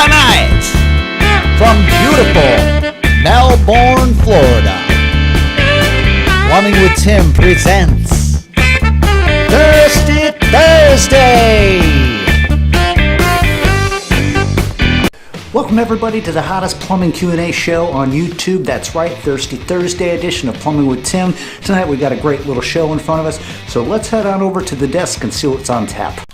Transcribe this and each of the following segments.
Tonight, from beautiful Melbourne, Florida, Plumbing with Tim presents Thirsty Thursday. Welcome everybody to the hottest plumbing Q&A show on YouTube. That's right, Thirsty Thursday edition of Plumbing with Tim. Tonight we got a great little show in front of us, so let's head on over to the desk and see what's on tap.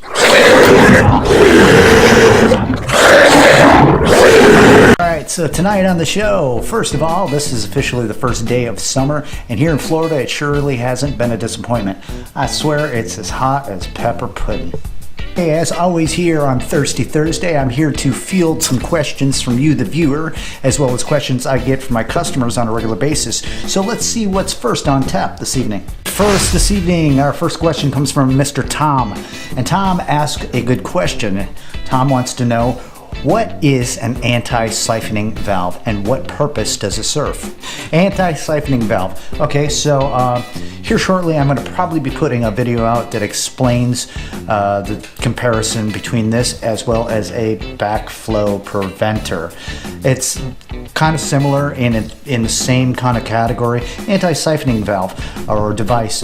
Alright, so tonight on the show, first of all, this is officially the first day of summer, and here in Florida it surely hasn't been a disappointment. I swear it's as hot as pepper pudding. Hey, as always here on Thirsty Thursday, I'm here to field some questions from you, the viewer, as well as questions I get from my customers on a regular basis. So let's see what's first on tap this evening. First this evening, our first question comes from Mr. Tom. And Tom asked a good question. Tom wants to know, what is an anti-siphoning valve and what purpose does it serve? Anti-siphoning valve. Okay, so here shortly I'm going to probably be putting a video out that explains the comparison between this as well as a backflow preventer. It's kind of similar in the same kind of category. Anti-siphoning valve or device.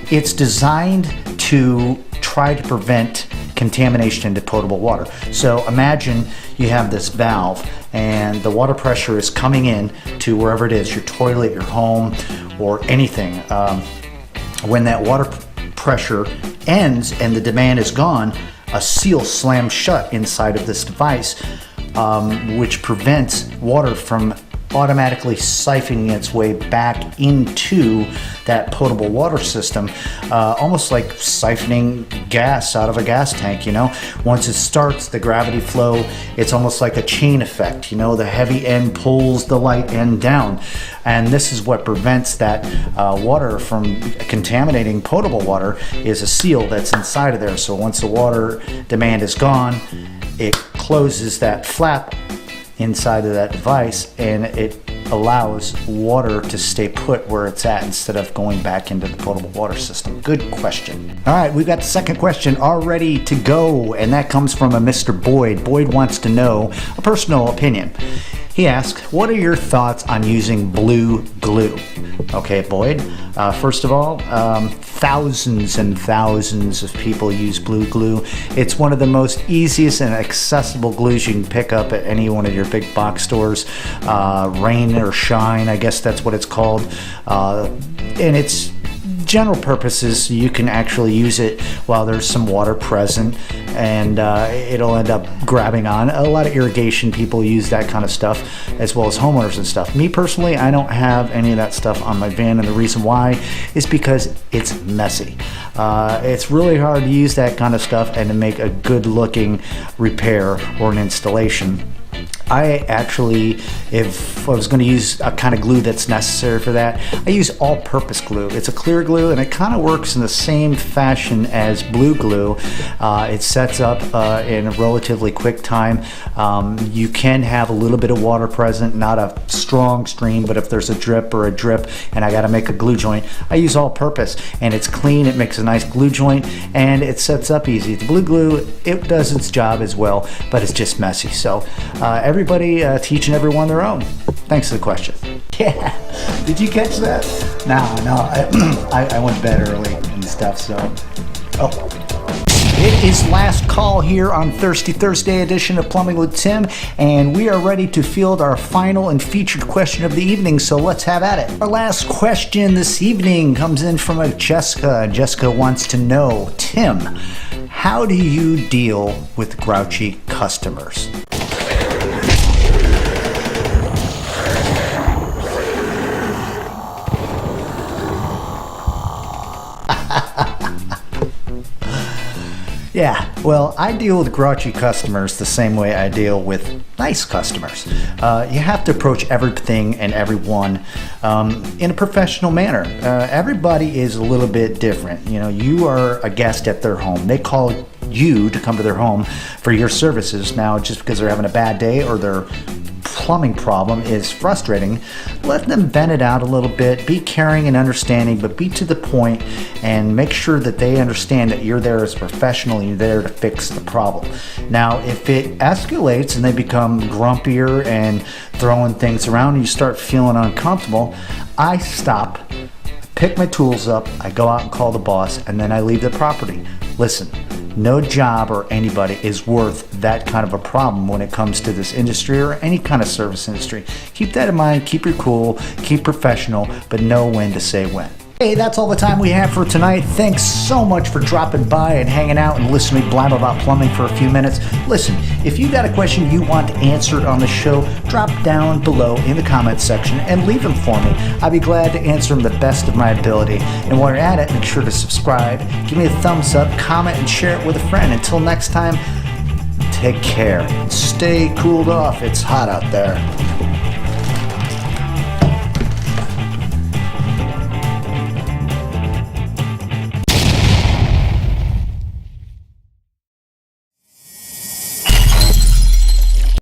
It's designed to try to prevent contamination into potable water. So imagine you have this valve and the water pressure is coming in to wherever it is, your toilet, your home, or anything. When that water pressure ends and the demand is gone, a seal slams shut inside of this device, which prevents water from automatically siphoning its way back into that potable water system, almost like siphoning gas out of a gas tank, you know. Once it starts the gravity flow, it's almost like a chain effect, you know. The heavy end pulls the light end down, and this is what prevents that water from contaminating potable water, is a seal that's inside of there. So once the water demand is gone, it closes that flap inside of that device and it allows water to stay put where it's at instead of going back into the potable water system. Good question. All right, we've got the second question all ready to go, and that comes from a Mr. Boyd. Boyd wants to know a personal opinion. He asked, what are your thoughts on using blue glue? Okay, Boyd, first of all, thousands and thousands of people use blue glue. It's one of the most easiest and accessible glues you can pick up at any one of your big box stores. Rain or shine, I guess that's what it's called. And it's general purposes, you can actually use it while there's some water present, and it'll end up grabbing on. A lot of irrigation people use that kind of stuff, as well as homeowners and stuff. Me personally, I don't have any of that stuff on my van, and the reason why is because it's messy. It's really hard to use that kind of stuff and to make a good looking repair or an installation. I actually, if I was going to use a kind of glue that's necessary for that, I use all-purpose glue. It's a clear glue, and it kind of works in the same fashion as blue glue. It sets up in a relatively quick time. You can have a little bit of water present, not a strong stream, but if there's a drip and I got to make a glue joint, I use all-purpose, and it's clean. It makes a nice glue joint, and it sets up easy. The blue glue, it does its job as well, but it's just messy. So everybody teaching everyone their own. Thanks for the question. Yeah, did you catch that? No, I went to bed early and stuff, so. It is last call here on Thirsty Thursday edition of Plumbing with Tim, and we are ready to field our final and featured question of the evening, so let's have at it. Our last question this evening comes in from a Jessica. Jessica wants to know, Tim, how do you deal with grouchy customers? Yeah, well, I deal with grouchy customers the same way I deal with nice customers. You have to approach everything and everyone in a professional manner. Everybody is a little bit different. You know, you are a guest at their home. They call you to come to their home for your services. Now, just because they're having a bad day or they're plumbing problem is frustrating, let them vent it out a little bit. Be caring and understanding, but be to the point and make sure that they understand that you're there as a professional, you're there to fix the problem. Now, if it escalates and they become grumpier and throwing things around and you start feeling uncomfortable, I stop, pick my tools up, I go out and call the boss, and then I leave the property. Listen, no job or anybody is worth that kind of a problem when it comes to this industry or any kind of service industry. Keep that in mind, keep your cool, keep professional, but know when to say when. Hey, that's all the time we have for tonight. Thanks so much for dropping by and hanging out and listening to me blab about plumbing for a few minutes. Listen, if you got a question you want answered on the show, drop down below in the comments section and leave them for me. I'd be glad to answer them the best of my ability. And while you're at it, make sure to subscribe, give me a thumbs up, comment, and share it with a friend. Until next time, take care. Stay cooled off. It's hot out there.